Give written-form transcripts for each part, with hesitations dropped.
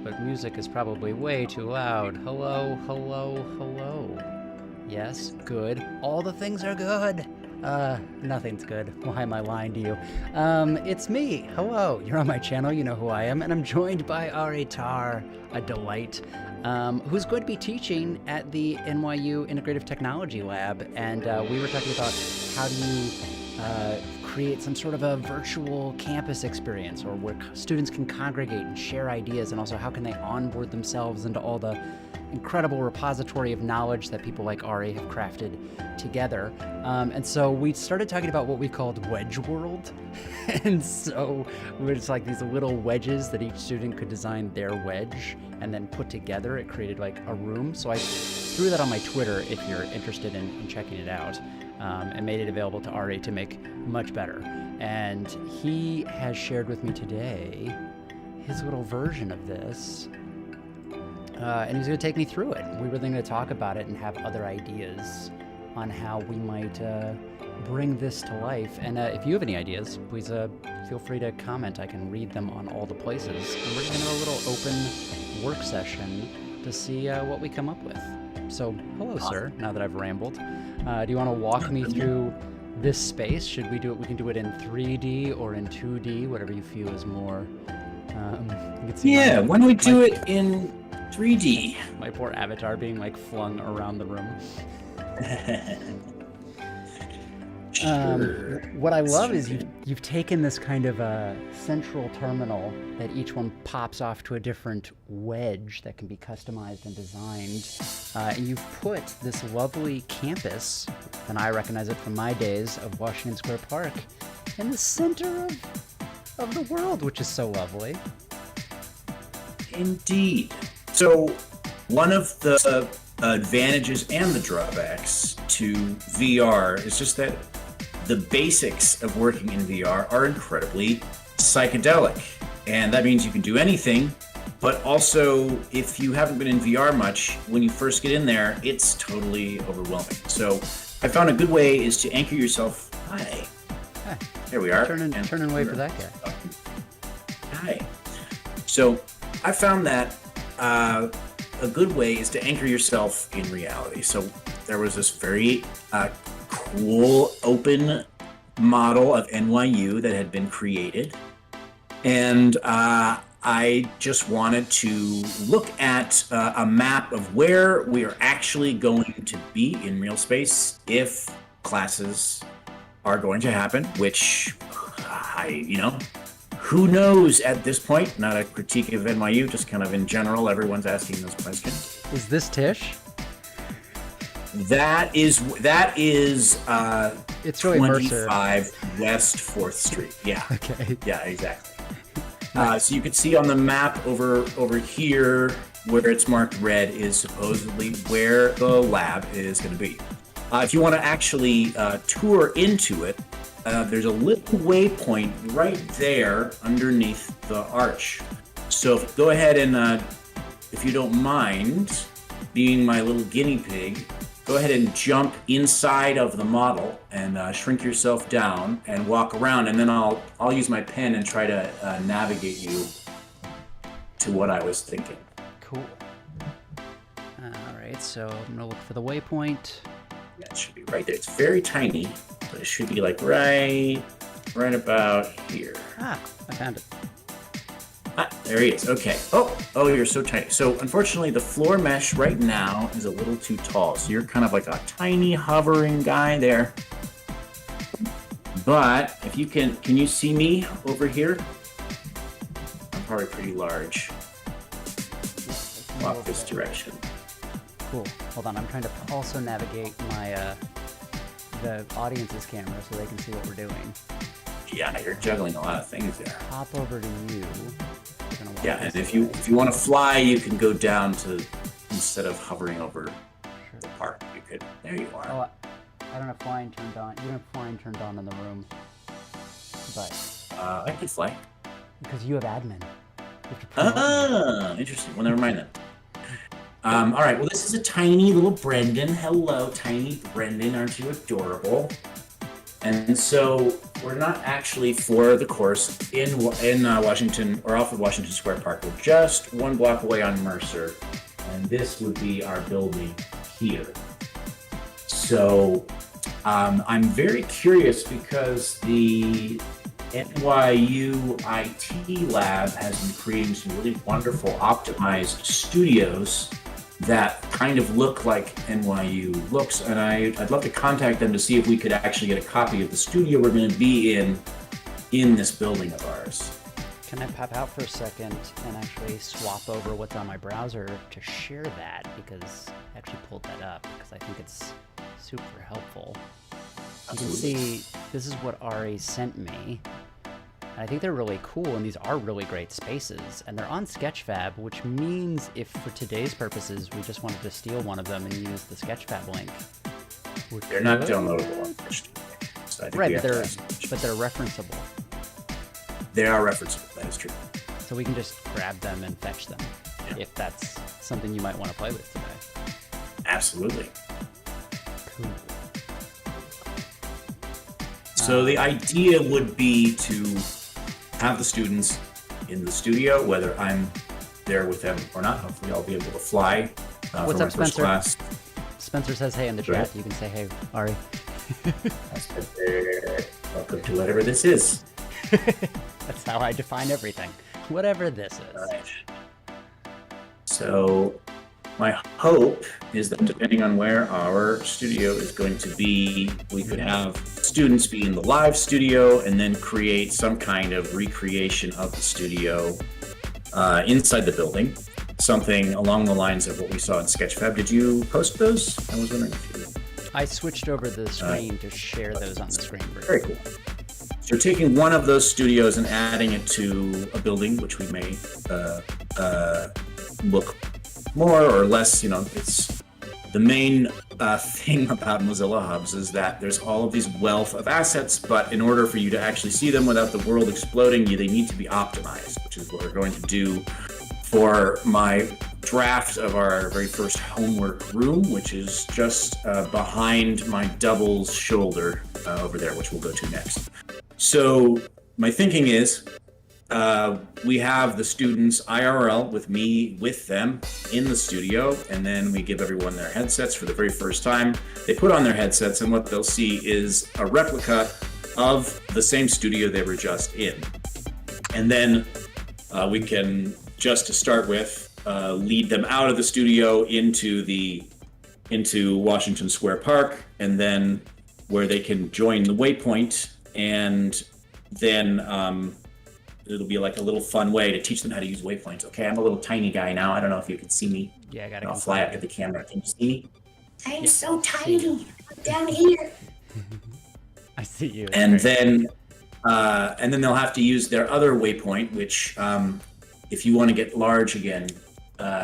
but music is probably way too loud. Hello, hello, hello. Yes, good. All the things are good. Nothing's good. Why am I lying to you? It's me. Hello. You're on my channel. You know who I am. And I'm joined by Ari Tar, a delight, who's going to be teaching at the NYU Integrative Technology Lab. And we were talking about how do you create some sort of a virtual campus experience, or where students can congregate and share ideas, and also how can they onboard themselves into all the incredible repository of knowledge that people like Ari have crafted together. And so we started talking about what we called Wedge World. And so we're just like these little wedges that each student could design their wedge and then put together. It created like a room. So I threw that on my Twitter if you're interested in checking it out, and made it available to Ari to make much better. And he has shared with me today his little version of this. And he's going to take me through it. We were going to talk about it and have other ideas on how we might bring this to life. And if you have any ideas, please feel free to comment. I can read them on all the places. And we're going to have a little open work session to see what we come up with. So, hello, sir, now that I've rambled. Do you want to walk me through this space? Should we do it? We can do it in 3D or in 2D, whatever you feel is more... yeah, why don't we do it in 3D? My poor avatar being like flung around the room. Sure. What I love is you've taken this kind of a central terminal that each one pops off to a different wedge that can be customized and designed. And you've put this lovely campus, and I recognize it from my days of Washington Square Park, in the center of the world, which is so lovely. Indeed. So one of the advantages and the drawbacks to VR is just that the basics of working in VR are incredibly psychedelic. And that means you can do anything, but also if you haven't been in VR much, when you first get in there, it's totally overwhelming. So I found a good way is to anchor yourself. Hi. There we are. Turn and wave for that guy. Hi. So I found that a good way is to anchor yourself in reality. So there was this very cool open model of NYU that had been created. And I just wanted to look at a map of where we are actually going to be in real space if classes are going to happen, which who knows at this point? Not a critique of NYU, just kind of in general, everyone's asking those questions. Is this Tisch? That is it's really 25 Mercer. West 4th Street. Yeah. Okay. Yeah, exactly. So you can see on the map over here where it's marked red is supposedly where the lab is going to be. If you want to actually tour into it, there's a little waypoint right there underneath the arch. So go ahead and, if you don't mind being my little guinea pig, go ahead and jump inside of the model and shrink yourself down and walk around, and then I'll use my pen and try to navigate you to what I was thinking. Cool. All right, so I'm gonna look for the waypoint. Yeah, it should be right there. It's very tiny, but it should be like right about here. Ah, I found it. Ah, there he is. Okay. Oh, you're so tiny. So unfortunately, the floor mesh right now is a little too tall. So you're kind of like a tiny hovering guy there. But if you can you see me over here? I'm probably pretty large. Walk this direction. Cool. Hold on, I'm trying to also navigate my the audience's camera so they can see what we're doing. Yeah, you're juggling a lot of things there. Hop over to you. Yeah, and if you want to fly, you can go down to, instead of hovering over the park, you could. There you are. Oh, I don't have flying turned on. You don't have flying turned on in the room, but I can fly. because you have admin. You have to promote me. Interesting. Well, never mind then. All right. Well, this is a tiny little Brendan. Hello, tiny Brendan. Aren't you adorable? And so we're not actually for the course in Washington or off of Washington Square Park. We're just 1 block away on Mercer, and this would be our building here. So I'm very curious because the NYU IT lab has been creating some really wonderful optimized studios that kind of look like NYU looks, and I'd love to contact them to see if we could actually get a copy of the studio we're going to be in this building of ours. Can I pop out for a second and actually swap over what's on my browser to share that? Because I actually pulled that up because I think it's super helpful. You can see this is what Ari sent me. And I think they're really cool, and these are really great spaces. And they're on Sketchfab, which means if for today's purposes we just wanted to steal one of them and use the Sketchfab link. They're not downloadable on Twitch. So right, but they're referenceable. They are referenceable, that is true. So we can just grab them and fetch them, if that's something you might want to play with today. Absolutely. Cool. So the idea would be to have the students in the studio, whether I'm there with them or not. Hopefully I'll be able to fly What's for up, my first Spencer? class. Spencer says hey in the chat. You can say hey, Ari. Welcome to whatever this is. That's how I define everything. Whatever this is. All right. So my hope is that depending on where our studio is going to be, we could have students be in the live studio and then create some kind of recreation of the studio inside the building. Something along the lines of what we saw in Sketchfab. Did you post those? I was wondering if you... I switched over the screen to share those on the screen. Very cool. So we're taking one of those studios and adding it to a building, which we may look more or less, it's the main thing about Mozilla Hubs is that there's all of these wealth of assets, but in order for you to actually see them without the world exploding, they need to be optimized, which is what we're going to do for my draft of our very first homework room, which is just behind my double's shoulder over there, which we'll go to next. So my thinking is we have the students IRL with me with them in the studio, and then we give everyone their headsets for the very first time. They put on their headsets, and what they'll see is a replica of the same studio they were just in. And then we can, just to start with, lead them out of the studio into Washington Square Park, and then where they can join the waypoint, and then it'll be like a little fun way to teach them how to use waypoints. Okay, I'm a little tiny guy now. I don't know if you can see me. Yeah, I gotta I'll fly up to the camera. Can you see me? I'm so tiny. I'm down here. I see you. And then they'll have to use their other waypoint, which if you want to get large again,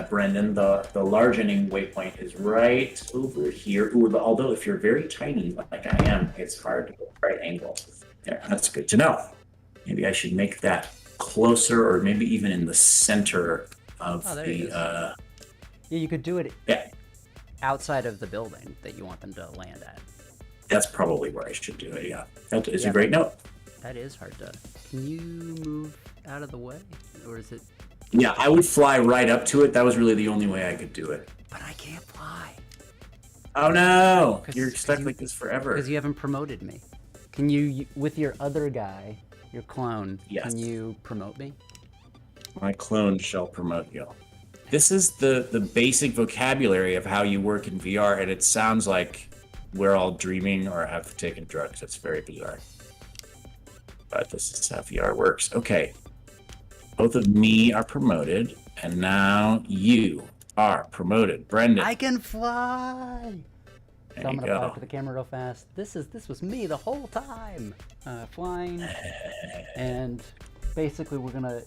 Brendan, the largening waypoint is right over here. Ooh, although if you're very tiny like I am, it's hard to get the right angle. There, that's good to know. Maybe I should make that closer, or maybe even in the center of the. Yeah, you could do it outside of the building that you want them to land at. That's probably where I should do it. Yeah, that is a great note. That is hard to. Can you move out of the way, or is it? Yeah, I would fly right up to it. That was really the only way I could do it. But I can't fly. Oh no! You're stuck like this forever. Because you haven't promoted me. Can you, with your other guy, your clone, Yes. Can you promote me? My clone shall promote you. This is the basic vocabulary of how you work in VR, and it sounds like we're all dreaming or have taken drugs. It's very bizarre. But this is how VR works. Okay. Both of me are promoted, and now you are promoted. Brendan. I can fly! There So I'm you gonna fly go. up to the camera real fast. This was me the whole time, flying, and basically we're gonna,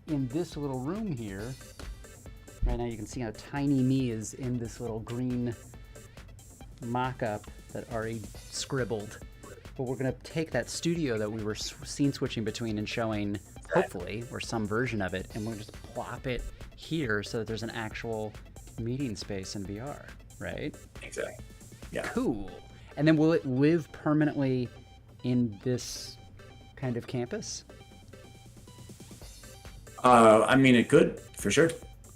in this little room here, right now you can see how tiny me is in this little green mock-up that Ari scribbled. But we're gonna take that studio that we were scene switching between and showing, hopefully, or some version of it, and we'll just plop it here so that there's an actual meeting space in VR, right? Exactly. Yeah. Cool. And then will it live permanently in this kind of campus? I mean, it could, for sure.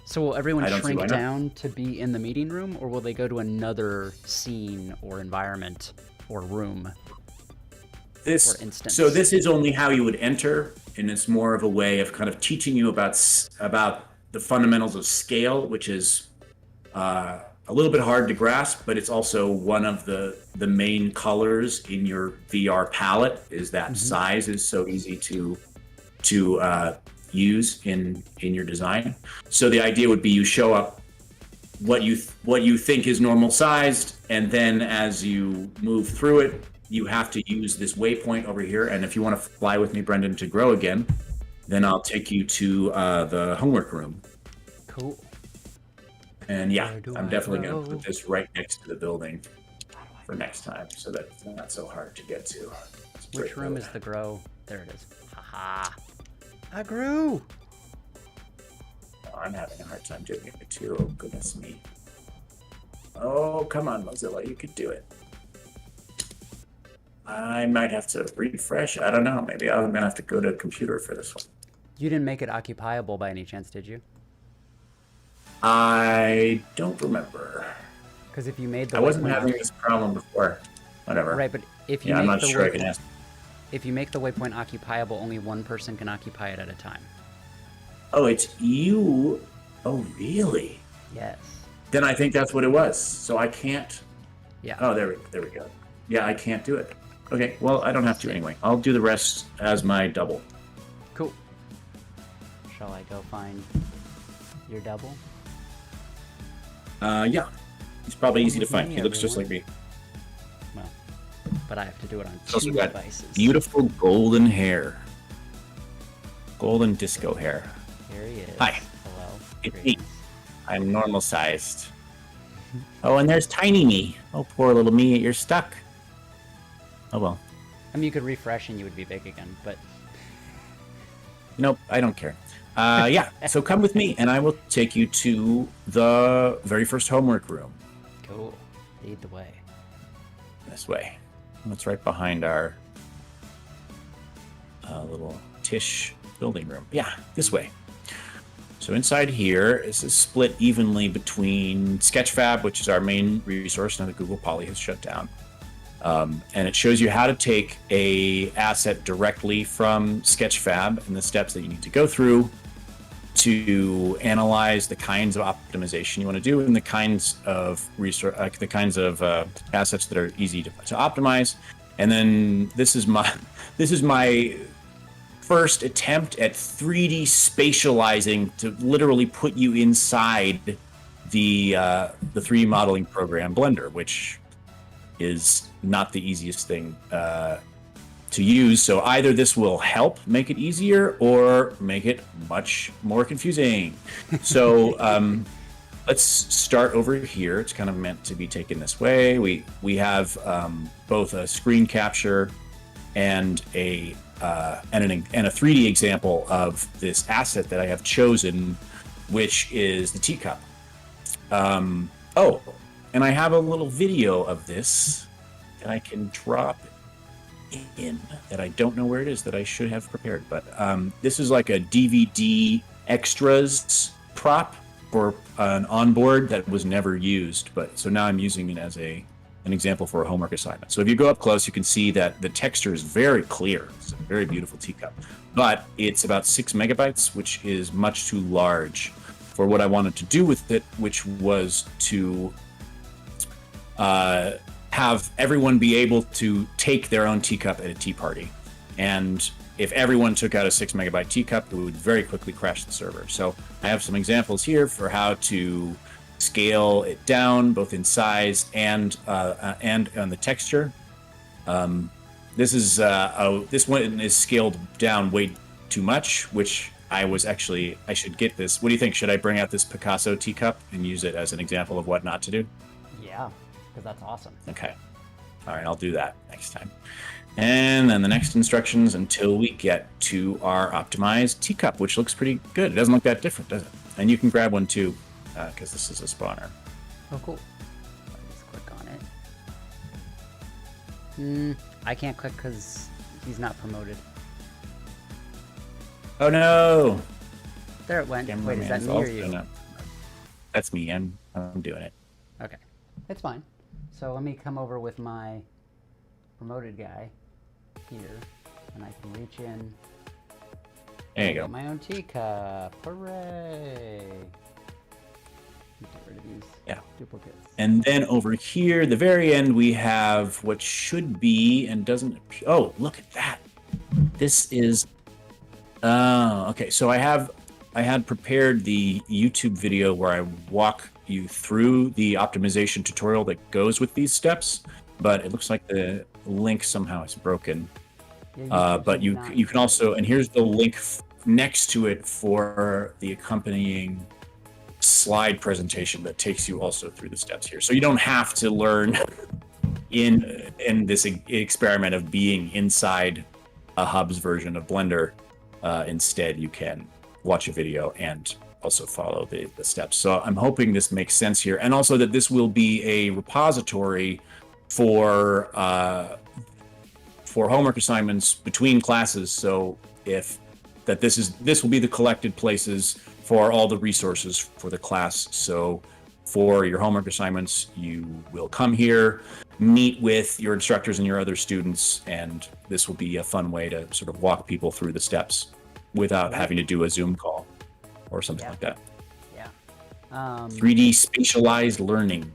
So will everyone I don't see shrink why not. down to be in the meeting room, or will they go to another scene or environment or room? This, For instance. so this is only how you would enter, and it's more of a way of kind of teaching you about the fundamentals of scale, which is a little bit hard to grasp, but it's also one of the main colors in your VR palette. Is that size is so easy to use in your design. So the idea would be you show up what you think is normal sized, and then as you move through it, you have to use this waypoint over here. And if you want to fly with me, Brendan, to grow again, then I'll take you to the homework room. Cool. And yeah, Where do I'm I definitely go? going to put this right next to the building for next time, so that it's not so hard to get to. Which room is the grow? There it is. Haha. I grew! Oh, I'm having a hard time doing it too. Oh, goodness me. Oh, come on, Mozilla, you could do it. I might have to refresh. I don't know. Maybe I'm gonna have to go to a computer for this one. You didn't make it occupiable by any chance, did you? I don't remember. Because if you made the I wasn't waypoint having this problem before. Whatever. right, but if you Yeah, make I'm not the sure I waypoint, can ask. if you make the waypoint occupiable, only one person can occupy it at a time. Oh, it's you. Oh, really? Yes. Then I think that's what it was. So I can't. Yeah. Oh, there we go. Yeah, I can't do it. Okay, well, I don't have to anyway. I'll do the rest as my double. Cool. Shall I go find your double? Yeah. He's probably easy to with find. me, He looks just like everyone. me. Well, but I have to do it on He's also two got devices. beautiful golden hair. Golden disco hair. Here he is. Hi. Hello. It's me. Greetings. I'm normal sized. Oh, and there's tiny me. Oh, poor little me, you're stuck. Oh well. I mean, you could refresh and you would be big again, but Nope, I don't care. Yeah, so come with me and I will take you to the very first homework room. cool. Lead the way. This way. That's right behind our little Tish building room. Yeah, this way. So inside here is split evenly between Sketchfab, which is our main resource now that Google Poly has shut down. And it shows you how to take a asset directly from Sketchfab and the steps that you need to go through to analyze the kinds of optimization you want to do and the kinds of assets that are easy to optimize. And then this is my first attempt at 3D spatializing to literally put you inside the 3D modeling program Blender, which is not the easiest thing to use. So either this will help make it easier or make it much more confusing. So let's start over here. It's kind of meant to be taken this way. We have both a screen capture and a 3D example of this asset that I have chosen, which is the teacup. Oh, and I have a little video of this that I can drop in that I don't know where it is that I should have prepared. But this is like a DVD extras prop for an onboard that was never used. But so now I'm using it as an example for a homework assignment. So if you go up close, you can see that the texture is very clear. It's a very beautiful teacup. But it's about 6 megabytes, which is much too large for what I wanted to do with it, which was to have everyone be able to take their own teacup at a tea party. And if everyone took out a 6 megabyte teacup, it would very quickly crash the server. So I have some examples here for how to scale it down, both in size and on the texture. This one is scaled down way too much, which I should get this. What do you think? Should I bring out this Picasso teacup and use it as an example of what not to do? Yeah, because that's awesome. Okay. All right, I'll do that next time. And then the next instructions until we get to our optimized teacup, which looks pretty good. It doesn't look that different, does it? And you can grab one too, because this is a spawner. Oh, cool. I'll just click on it. I can't click because he's not promoted. Oh no! There it went. Wait, is that Cameraman's me or also you? not- That's me. I'm doing it. Okay, it's fine. So let me come over with my promoted guy here, and I can reach in. There you Get go. my own teacup. Hooray! Get rid of these duplicates. And then over here, the very end, we have what should be and doesn't appear. Oh, look at that. This is. Oh, okay. So I had prepared the YouTube video where I walk you through the optimization tutorial that goes with these steps, but it looks like the link somehow is broken. Yeah, But you can also, and here's the link next to it for the accompanying slide presentation that takes you also through the steps here. So you don't have to learn in this experiment of being inside a Hubs version of Blender. Instead, you can watch a video and also follow the steps. So I'm hoping this makes sense here, and also that this will be a repository for homework assignments between classes. So this will be the collected places for all the resources for the class. So for your homework assignments, you will come here, meet with your instructors and your other students, and this will be a fun way to sort of walk people through the steps without having to do a Zoom call or something like that. Yeah. 3D spatialized learning.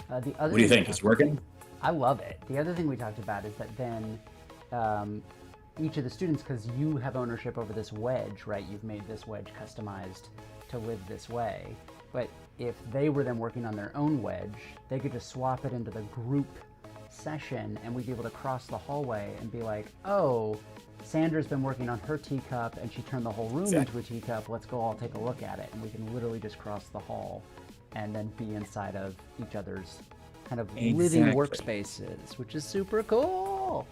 What do you think? Is it working? I love it. The other thing we talked about is that then each of the students, because you have ownership over this wedge, right? You've made this wedge customized to live this way. But if they were then working on their own wedge, they could just swap it into the group session, and we'd be able to cross the hallway and be like, oh, Sandra's been working on her teacup and she turned the whole room into a teacup. Let's go all take a look at it. And we can literally just cross the hall and then be inside of each other's kind of living workspaces, which is super cool.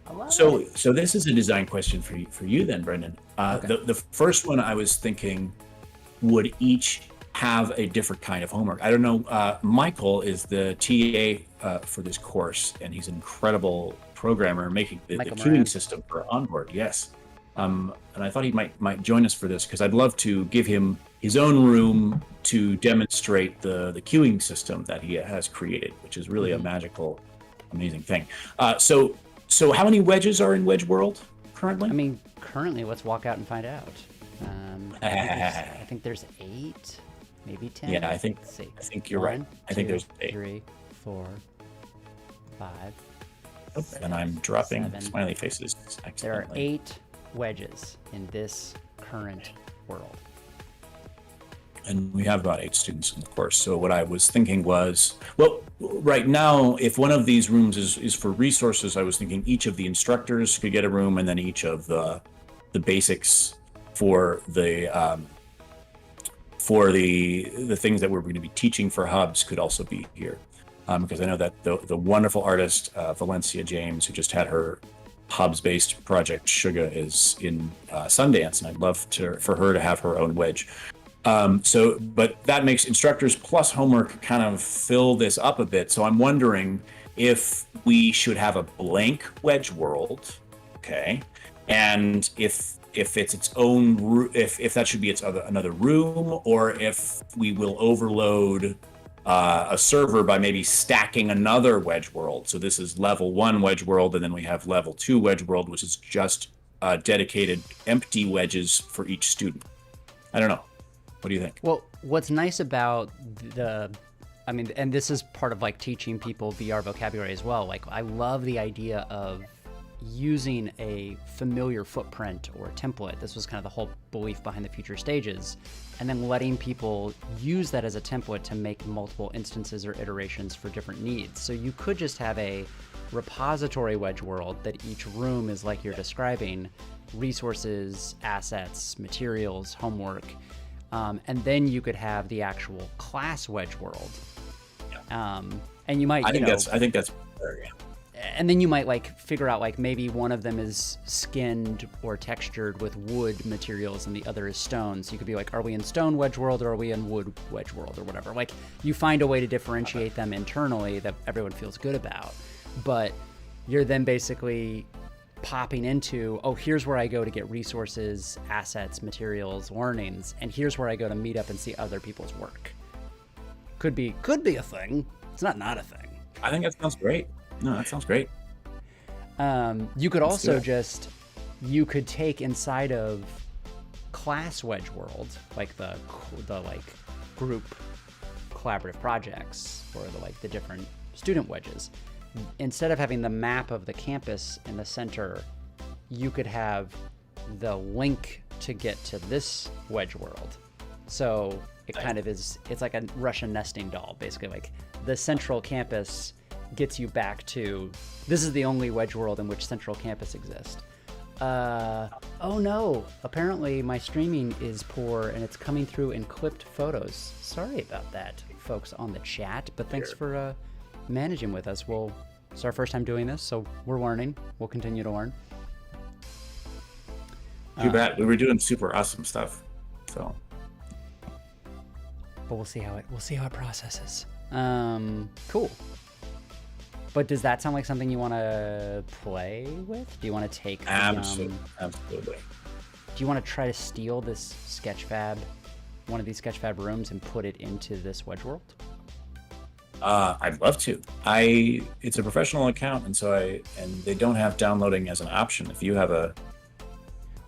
I love it. So this is a design question for you then, Brendan. Okay. The first one I was thinking would each have a different kind of homework. I don't know. Michael is the TA for this course, and he's an incredible programmer making the queuing system for Onboard. Yes. And I thought he might join us for this because I'd love to give him his own room to demonstrate the queuing system that he has created, which is really a magical, amazing thing. So how many wedges are in Wedge World currently? I mean, currently, let's walk out and find out. I think there's 8, maybe 10. Yeah, I think you're right. I think there's 8. 3, 4, 5. And I'm dropping 7. smiley faces There are accidentally. 8 wedges in this current world. And we have about 8 students in the course. So what I was thinking was, well, right now, if one of these rooms is for resources, I was thinking each of the instructors could get a room, and then each of the basics for the things that we're going to be teaching for Hubs could also be here. Because I know that the wonderful artist Valencia James, who just had her Hubs-based project Suga, is in Sundance, and I'd love for her to have her own wedge. But that makes instructors plus homework kind of fill this up a bit. So I'm wondering if we should have a blank wedge world, okay, and if it's its own, if that should be another room, or if we will overload a server by maybe stacking another wedge world. So this is level 1 wedge world, and then we have level 2 wedge world, which is just dedicated empty wedges for each student. I don't know. What do you think? Well, what's nice about and this is part of like teaching people VR vocabulary as well. Like, I love the idea of using a familiar footprint or template. This was kind of the whole belief behind the future stages, and then letting people use that as a template to make multiple instances or iterations for different needs. So you could just have a repository wedge world that each room is, like you're describing, resources, assets, materials, homework, and then you could have the actual class wedge world. And you might, I think that's fair, yeah. And then you might like figure out like maybe one of them is skinned or textured with wood materials and the other is stone. So you could be like, are we in stone wedge world or are we in wood wedge world or whatever? Like, you find a way to differentiate them internally that everyone feels good about. But you're then basically popping into, oh, here's where I go to get resources, assets, materials, learnings, and here's where I go to meet up and see other people's work. Could be a thing. It's not a thing. I think that sounds great. No, that sounds great. You could also you could take inside of class wedge world, like the like group collaborative projects or the different student wedges. Instead of having the map of the campus in the center, you could have the link to get to this wedge world. So it kind of is, it's like a Russian nesting doll, basically. Like the central campus gets you back to, this is the only wedge world in which central campus exists. Oh no, apparently my streaming is poor and it's coming through in clipped photos. Sorry about that, folks on the chat, but thanks for managing with us. It's our first time doing this, so we're learning. We'll continue to learn. Too bad. We were doing super awesome stuff, so. But we'll see how it processes. Cool. But does that sound like something you want to play with? Do you want to take? Absolutely. Do you want to try to steal this Sketchfab, one of these Sketchfab rooms, and put it into this wedge world? I'd love to. It's a professional account, and they don't have downloading as an option. If you have a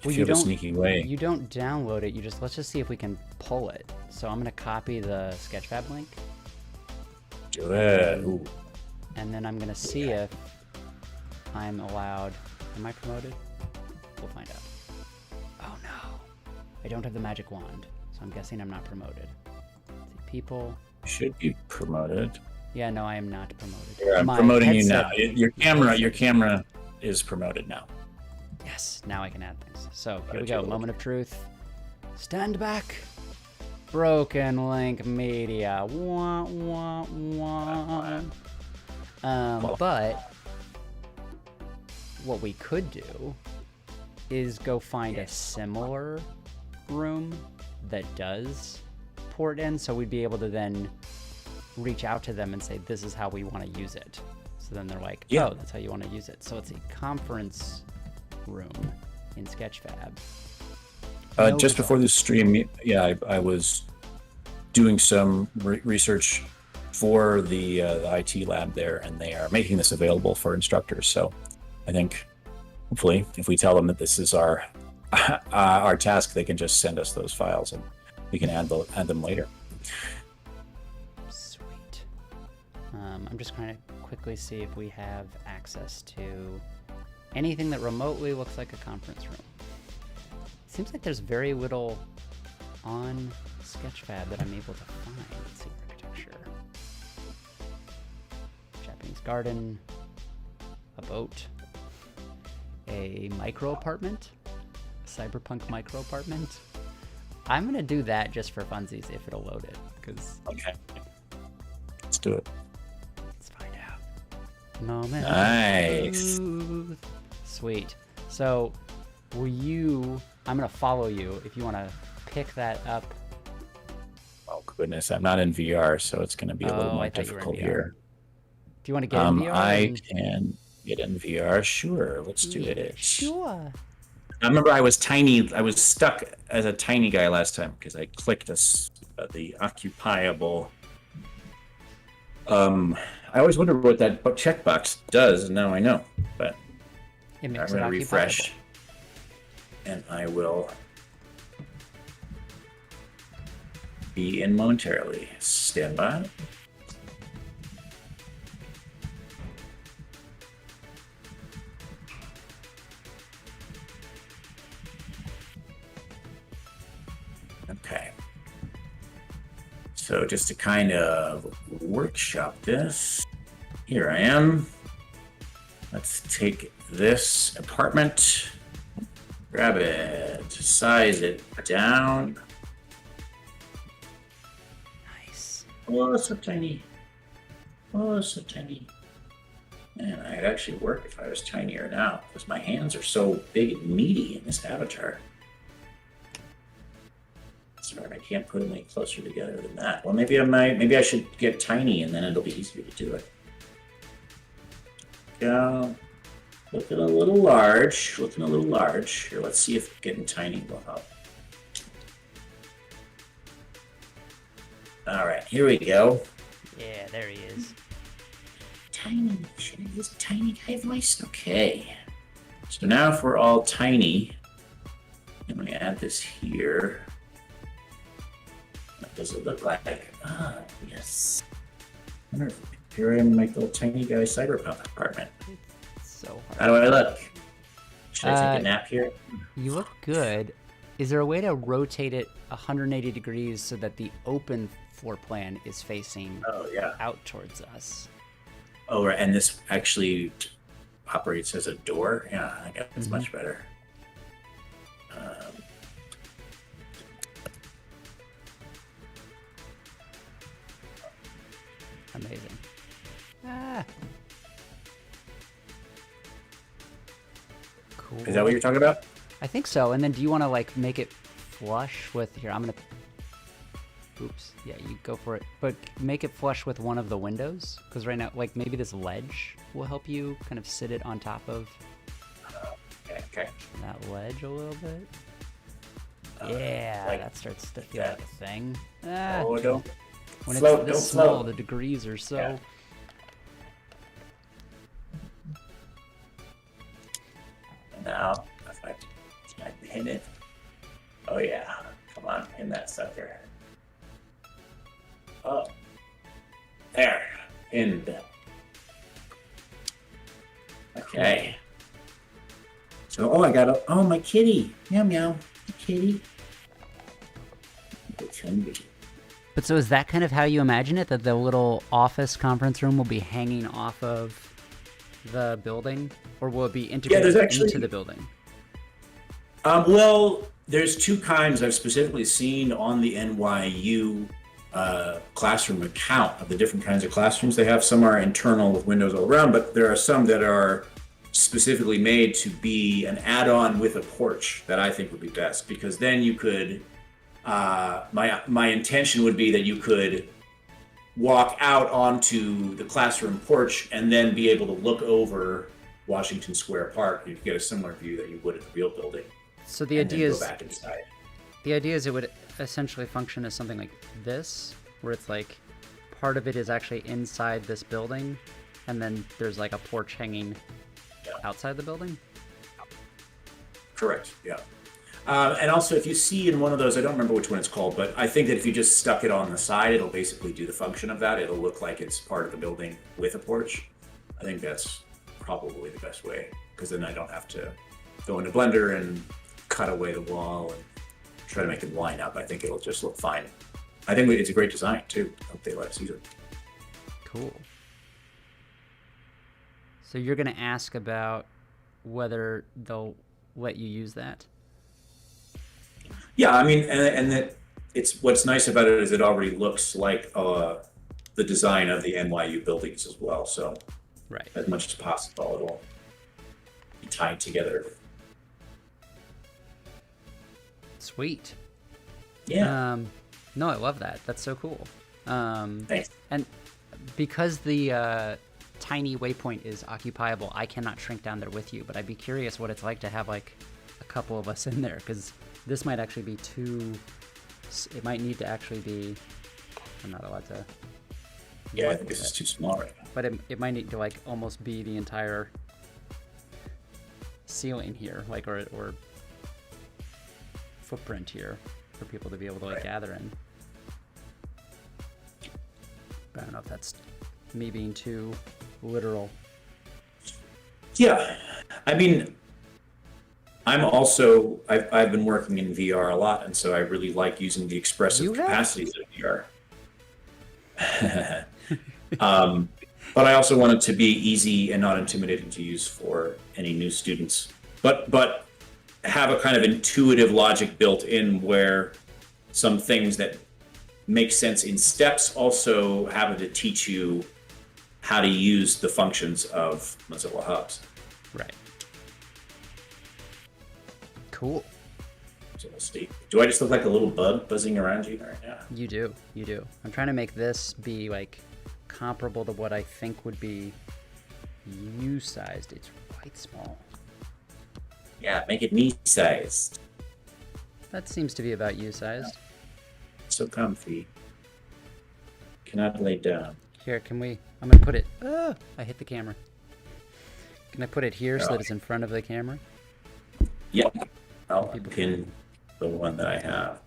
sneaky way, you don't download it. Let's just see if we can pull it. So I'm gonna copy the Sketchfab link. Do it. Ooh. And then I'm gonna see if I'm allowed. Am I promoted? We'll find out. Oh no, I don't have the magic wand, so I'm guessing I'm not promoted. Let's see, people. Should be promoted. Yeah, no, I am not promoted. Here, I'm promoting you now. Your camera is promoted now. Yes, now I can add things. So here we go. Moment of truth. Stand back. Broken Link Media. Wah, wah, wah. But what we could do is go find a similar room that does port in, so we'd be able to then reach out to them and say, this is how we want to use it. So then they're like, oh, that's how you want to use it. So it's a conference room in Sketchfab. Just before this stream, I was doing some research for the IT lab there, and they are making this available for instructors. So I think hopefully if we tell them that this is our our task, they can just send us those files and we can add them later. Sweet. I'm just trying to quickly see if we have access to anything that remotely looks like a conference room. Seems like there's very little on Sketchfab that I'm able to find. Let's see, architecture. Japanese garden, a boat, a micro apartment, cyberpunk micro apartment. I'm gonna do that just for funsies if it'll load it, because okay, let's do it. Let's find out. Moment. Nice. Sweet. So, I'm gonna follow you if you want to pick that up. Oh goodness, I'm not in VR, so it's gonna be a little more difficult here. Do you want to get in VR? I can get in VR. Sure, let's do it. Sure. I remember I was tiny. I was stuck as a tiny guy last time because I clicked the occupiable. I always wondered what that checkbox does, and now I know. But I'm going to refresh, and I will be in momentarily. Stand by. Okay. So just to kind of workshop this, here I am. Let's take this apartment, grab it, size it down. Nice. Oh, it's so tiny. Oh, it's so tiny. Man, I'd actually work if I was tinier now, because my hands are so big and meaty in this avatar. Sorry, I can't put them any closer together than that. Well, maybe I should get tiny, and then it'll be easier to do it. Go. Looking a little large. Looking a little large. Here, let's see if getting tiny will help. All right, here we go. Yeah, there he is. Tiny. Should I use a tiny guy voice? Okay. So now if we're all tiny, I'm going to add this here. What does it look like? Ah, yes. Wonderful. Here I am in my little tiny guy cyberpunk apartment. It's so hard. How do I look? Should I take a nap here? You look good. Is there a way to rotate it 180 degrees so that the open floor plan is facing out towards us? Oh, right. And this actually operates as a door? Yeah, I guess it's much better. Amazing. Ah. Cool. Is that what you're talking about? I think so. And then do you want to like make it flush with here? I'm gonna. Oops. Yeah, you go for it. But make it flush with one of the windows, because right now, like maybe this ledge will help you kind of sit it on top of Okay. that ledge a little bit. Yeah, like that starts to feel like a thing. Ah, Oh, don't when float, it's this don't small, float. the degrees are so. Yeah. Now, if I pin it. Oh, yeah. Come on, pin that sucker. Oh. There. Pinned. Okay. So, I got my kitty. Meow, meow. Kitty. It's hungry. But so is that kind of how you imagine it? That the little office conference room will be hanging off of the building? Or will it be integrated into the building? Well, there's two kinds I've specifically seen on the NYU classroom account of the different kinds of classrooms they have. Some are internal with windows all around, but there are some that are specifically made to be an add-on with a porch that I think would be best, because then you could, my intention would be that you could walk out onto the classroom porch and then be able to look over Washington Square Park. You'd get a similar view that you would at the real building. So the idea is go back inside. The idea is it would essentially function as something like this, where it's like part of it is actually inside this building, and then there's like a porch hanging outside the building? Correct, yeah. And also, if you see in one of those, I don't remember which one it's called, but I think that if you just stuck it on the side, it'll basically do the function of that. It'll look like it's part of the building with a porch. I think that's probably the best way, because then I don't have to go into Blender and cut away the wall and try to make it line up. I think it'll just look fine. I think it's a great design, too. I hope they let us use it. Cool. So you're going to ask about whether they'll let you use that? Yeah, I mean, and that it's what's nice about it is it already looks like the design of the NYU buildings as well. So, right, as much as possible, it'll be tied together. Sweet. Yeah. No, I love that. That's so cool. Thanks. And because the tiny waypoint is occupiable, I cannot shrink down there with you, but I'd be curious what it's like to have like a couple of us in there, because this might actually be too, it might need to actually be, I'm not allowed to. Yeah, I think this is too small right now. But it might need to like almost be the entire ceiling here, like, or footprint here for people to be able to like gather in. But I don't know if that's me being too literal. Yeah, I mean, I've been working in VR a lot, and so I really like using the expressive capacities of VR. But I also want it to be easy and not intimidating to use for any new students. But have a kind of intuitive logic built in where some things that make sense in steps also having to teach you how to use the functions of Mozilla Hubs. Right. Cool. So let's see. Do I just look like a little bug buzzing around you right now? You do. You do. I'm trying to make this be like comparable to what I think would be U-sized. It's quite small. Yeah, make it me-sized. That seems to be about you sized. So comfy. Cannot lay down. Here, can we? I'm gonna put it. Oh, I hit the camera. Can I put it here so that it's in front of the camera? Yeah. I'll People pin the one that I have.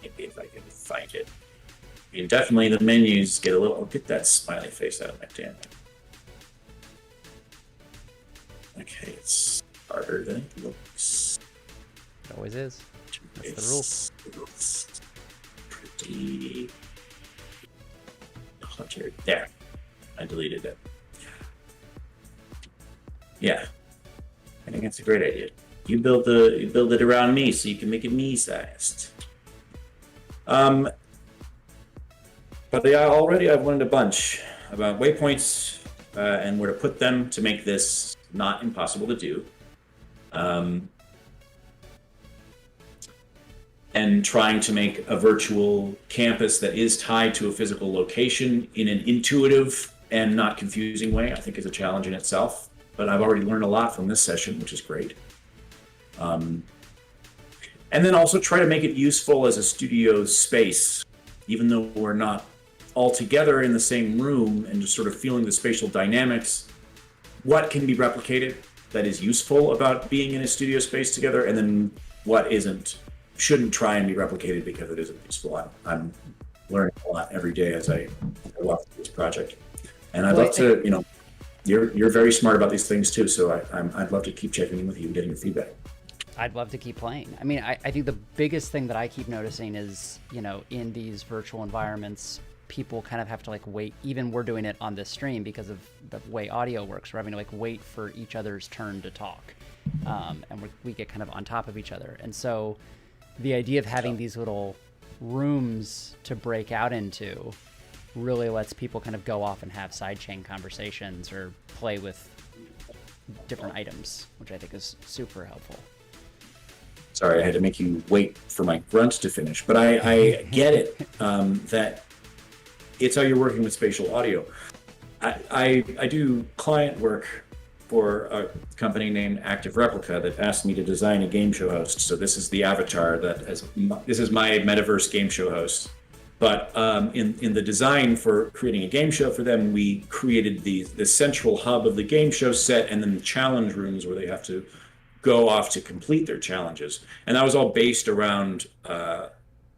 Maybe if I can find it. You definitely the menus get a little. Get that smiley face out of my damn. Okay, it's harder than it looks. It always is. That's the rule. It's pretty cluttered. There. I deleted it. Yeah. I think it's a great idea. You build it around me so you can make it me-sized. But yeah, already I've learned a bunch about waypoints and where to put them to make this not impossible to do. And trying to make a virtual campus that is tied to a physical location in an intuitive and not confusing way, I think is a challenge in itself. But I've already learned a lot from this session, which is great. And then also try to make it useful as a studio space, even though we're not all together in the same room and just sort of feeling the spatial dynamics. What can be replicated that is useful about being in a studio space together, and then what shouldn't try and be replicated because it isn't useful. I'm learning a lot every day as I walk through this project. And I'd love to, you're very smart about these things too, so I'd love to keep checking in with you and getting your feedback. I'd love to keep playing. I mean, I think the biggest thing that I keep noticing is, in these virtual environments, people kind of have to wait. Even we're doing it on this stream because of the way audio works. We're having to wait for each other's turn to talk. And we get kind of on top of each other. And so the idea of having these little rooms to break out into really lets people kind of go off and have sidechain conversations or play with different items, which I think is super helpful. Sorry, I had to make you wait for my grunt to finish, but I get it, that it's how you're working with spatial audio. I do client work for a company named Active Replica that asked me to design a game show host. So this is the avatar this is my metaverse game show host. But in the design for creating a game show for them, we created the central hub of the game show set, and then the challenge rooms where they have to go off to complete their challenges. And that was all based around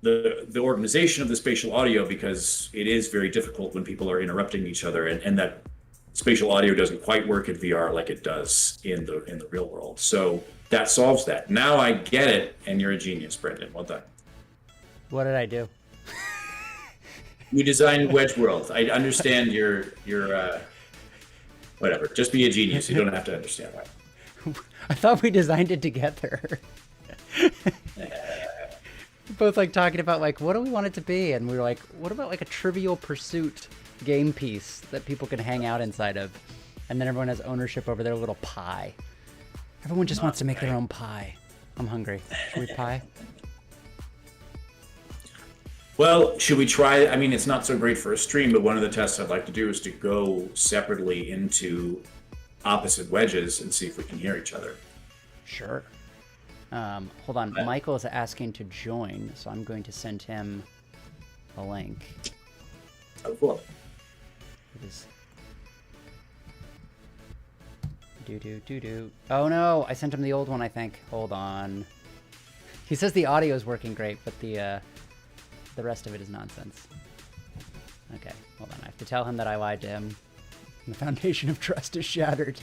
the organization of the spatial audio, because it is very difficult when people are interrupting each other, and that spatial audio doesn't quite work in VR like it does in the real world. So that solves that. Now I get it, and you're a genius, Brendan. Well done. What did I do? You designed Wedge World. I understand your whatever. Just be a genius. You don't have to understand that. I thought we designed it together. Both talking about what do we want it to be, and we were like, what about a Trivial Pursuit game piece that people can hang out inside of, and then everyone has ownership over their little pie. Everyone just wants to make their own pie. I'm hungry. Should we pie? Well, should we try? I mean, it's not so great for a stream, but one of the tests I'd like to do is to go separately into opposite wedges and see if we can hear each other. Sure. Hold on. Michael is asking to join, so I'm going to send him a link. Oh, cool. It is... Do. Oh no, I sent him the old one, I think. Hold on. He says the audio is working great, but the rest of it is nonsense. Okay, hold on. I have to tell him that I lied to him. The foundation of trust is shattered.